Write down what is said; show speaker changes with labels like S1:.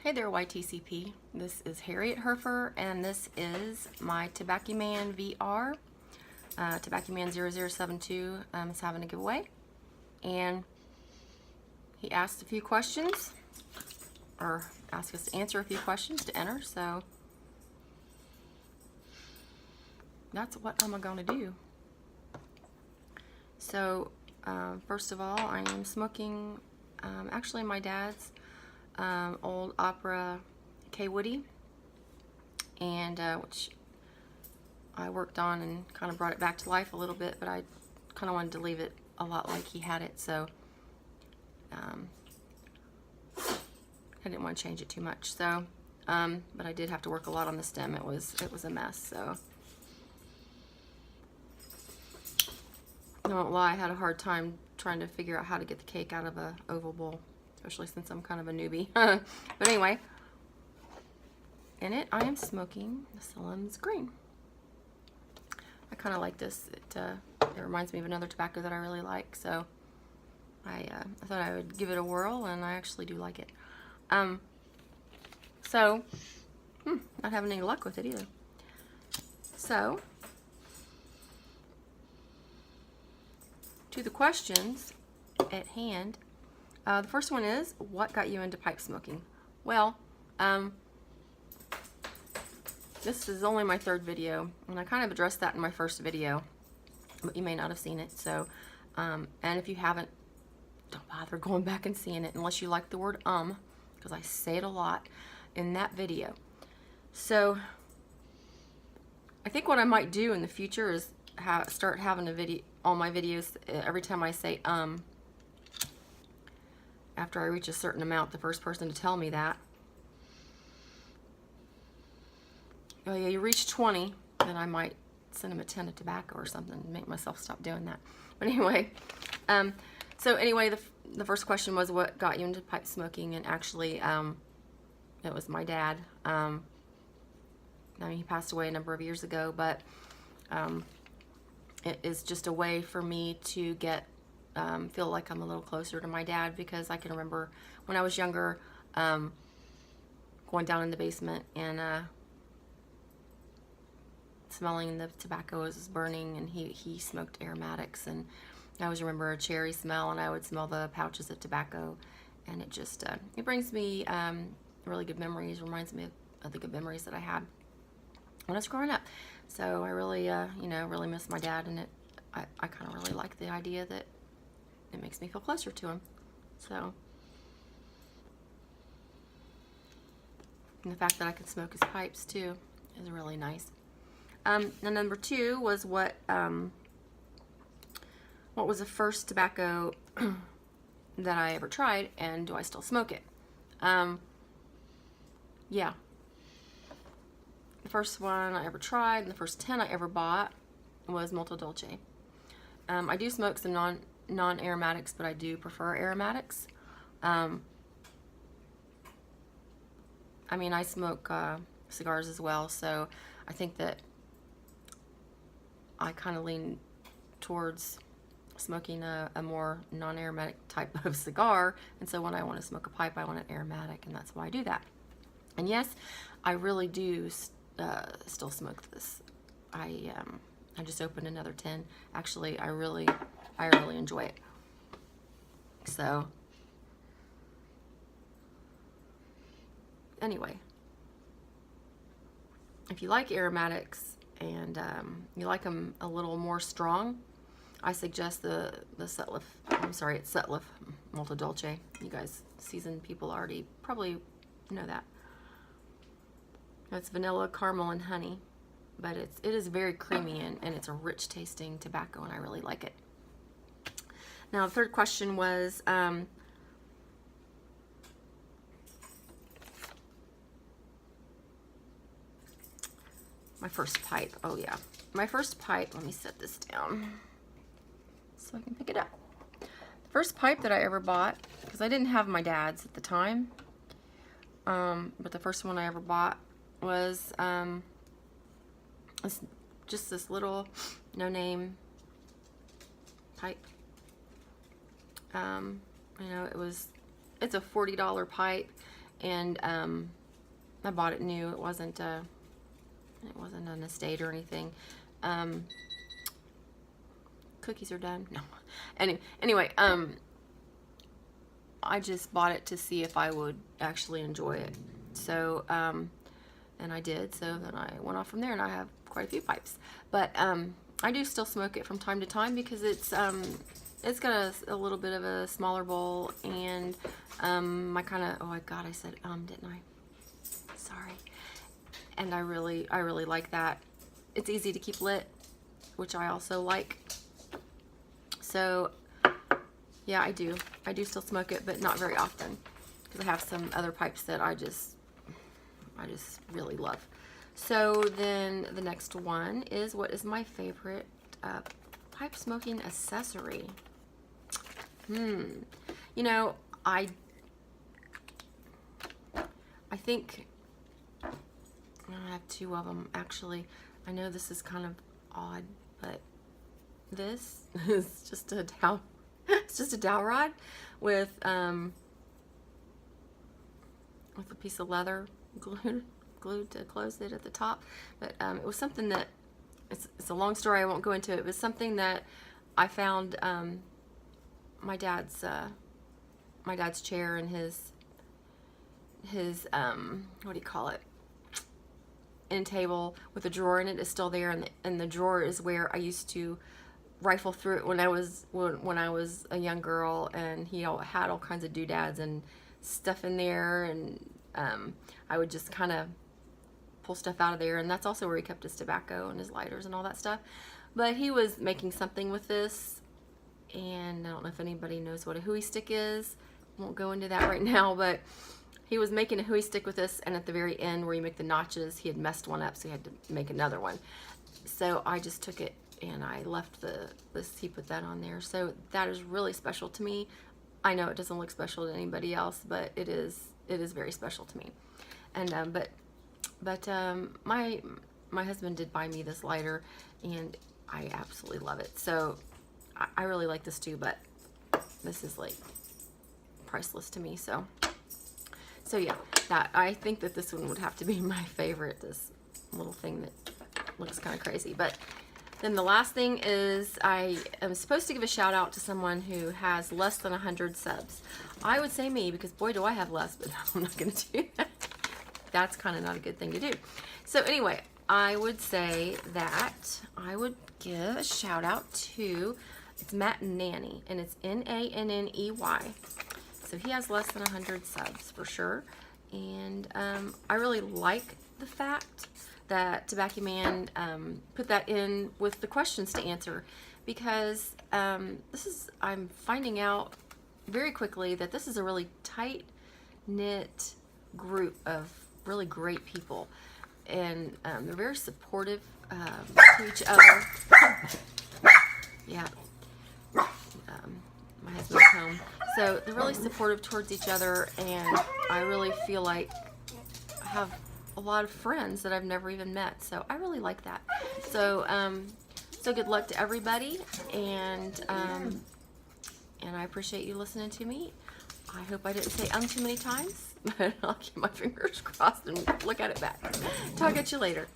S1: Hey there, YTCP. This is Harriet Herfer, and this is my Tabacyman VR. Tabacyman 0072 is having a giveaway, and he asked a few questions, or asked us to answer a few questions to enter, so that's what I'm going to do. So, first of all, I am smoking, actually my dad's old Opera K Woody, and which I worked on and kind of brought it back to life a little bit, but I kind of wanted to leave it a lot like he had it, so I didn't want to change it too much. So, but I did have to work a lot on the stem. It was a mess. So I won't lie, I had a hard time trying to figure out how to get the cake out of a oval bowl, especially since I'm kind of a newbie. But anyway, in it I am smoking the Slim's Green. I kind of like this. It reminds me of another tobacco that I really like, so I thought I would give it a whirl, and I actually do like it. Not having any luck with it either. So, to the questions at hand. The first one is, what got you into pipe smoking? Well, this is only my third video, and I kind of addressed that in my first video, but you may not have seen it. So, and if you haven't, don't bother going back and seeing it unless you like the word because I say it a lot in that video. So, I think what I might do in the future is start having a video, all my videos, every time I say after I reach a certain amount, the first person to tell me that, oh yeah, you reach 20, then I might send them a tin of tobacco or something and make myself stop doing that. But anyway, so anyway, the first question was, what got you into pipe smoking? And actually, it was my dad. I mean, he passed away a number of years ago, but it is just a way for me to get feel like I'm a little closer to my dad, because I can remember when I was younger, going down in the basement and smelling the tobacco as it was burning, and he smoked aromatics, and I always remember a cherry smell, and I would smell the pouches of tobacco, and it just it brings me really good memories, reminds me of the good memories that I had when I was growing up. So I really really miss my dad, and I kind of really like the idea that it makes me feel closer to him. So, and the fact that I can smoke his pipes too is really nice. And number two was, what was the first tobacco that I ever tried, and do I still smoke it? Yeah. The first one I ever tried, and the first 10 I ever bought, was Molto Dolce. I do smoke some non-aromatics, but I do prefer aromatics. I mean, I smoke cigars as well, so I think that I kind of lean towards smoking a more non-aromatic type of cigar, and so when I want to smoke a pipe, I want it aromatic, and that's why I do that. And yes, I really do still smoke this. I just opened another tin. Actually, I really enjoy it. So, anyway, if you like aromatics and you like them a little more strong, I suggest the Sutliff. I'm sorry, it's Sutliff Molto Dolce. You guys, seasoned people, already probably know that. It's vanilla, caramel, and honey, but it is very creamy, and it's a rich tasting tobacco, and I really like it. Now, the third question was, my first pipe. Oh yeah, my first pipe. Let me set this down so I can pick it up. The first pipe that I ever bought, because I didn't have my dad's at the time, but the first one I ever bought was just this little no-name pipe. You know, it's a $40 pipe, and I bought it new. It wasn't an estate or anything. Cookies are done. No. Anyway, I just bought it to see if I would actually enjoy it. So, and I did. So then I went off from there, and I have quite a few pipes. But I do still smoke it from time to time because it's got a little bit of a smaller bowl, and I kind of, oh God, I said didn't I? Sorry. And I really like that. It's easy to keep lit, which I also like. So yeah, I do still smoke it, but not very often, because I have some other pipes that I just really love. So then the next one is, what is my favorite pipe smoking accessory? You know, I think I have two of them actually. I know this is kind of odd, but this is just a dowel. It's just a dowel rod with a piece of leather glued to close it at the top. But it was something that, it's a long story, I won't go into it. It was something that I found my dad's chair and his what do you call it, end table with a drawer in it is still there, and the drawer is where I used to rifle through it when I was a young girl, and he had all kinds of doodads and stuff in there, and I would just kind of pull stuff out of there, and that's also where he kept his tobacco and his lighters and all that stuff. But he was making something with this, and I don't know if anybody knows what a hooey stick is. Won't go into that right now, but he was making a hooey stick with this, and at the very end where you make the notches, he had messed one up, so he had to make another one. So I just took it and I left he put that on there. So that is really special to me. I know it doesn't look special to anybody else, but it is very special to me. And my husband did buy me this lighter, and I absolutely love it. So I really like this too, but this is like priceless to me. So yeah, I think that this one would have to be my favorite, this little thing that looks kind of crazy. But then the last thing is, I am supposed to give a shout out to someone who has less than 100 subs. I would say me, because boy do I have less, but I'm not going to do that. That's kind of not a good thing to do. So anyway, I would say that I would give a shout out to, it's Matt Nanny, and it's Nanney. So he has less than 100 subs for sure. And I really like the fact that Tabacyman put that in with the questions to answer, because I'm finding out very quickly that this is a really tight-knit group of really great people, and they're very supportive to each other. Yeah, my husband's home. So they're really supportive towards each other, and I really feel like I have a lot of friends that I've never even met. So I really like that. So so good luck to everybody, and I appreciate you listening to me. I hope I didn't say too many times, but I'll keep my fingers crossed and look at it back. Talk at you later.